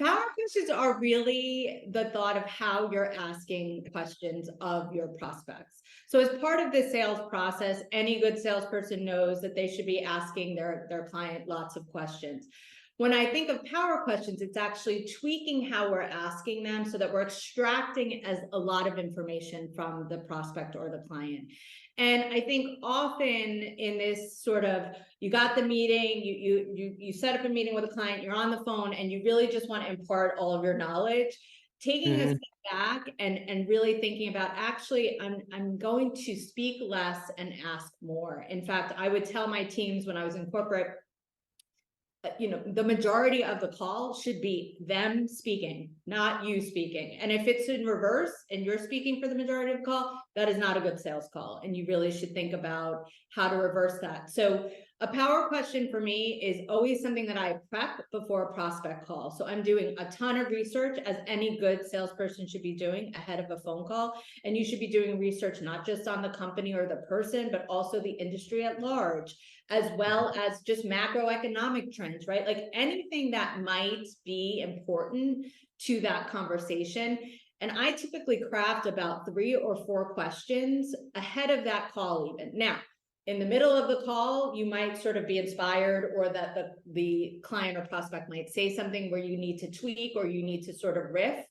Power questions are really the thought of how you're asking questions of your prospects. So as part of the sales process, any good salesperson knows that they should be asking their client lots of questions. When I think of power questions, it's actually tweaking how we're asking them so that we're extracting as a lot of information from the prospect or the client. And I think often in this sort of, you got the meeting, you set up a meeting with a client, you're on the phone, and you really just want to impart all of your knowledge. Taking a Mhm. step back and really thinking about, actually, I'm going to speak less and ask more. In fact, I would tell my teams when I was in corporate, the majority of the call should be them speaking, not you speaking. And if it's in reverse and you're speaking for the majority of the call, that is not a good sales call. And you really should think about how to reverse that. So a power question for me is always something that I prep before a prospect call. So I'm doing a ton of research, as any good salesperson should be doing ahead of a phone call. And you should be doing research not just on the company or the person, but also the industry at large, as well as just macroeconomic trends, right? Like anything that might be important to that conversation. And I typically craft about 3 or 4 questions ahead of that call even. Now, in the middle of the call, you might sort of be inspired, or that the client or prospect might say something where you need to tweak or you need to sort of riff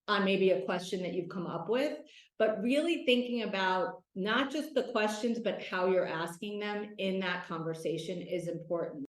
on maybe a question that you've come up with. But really thinking about not just the questions, but how you're asking them in that conversation is important.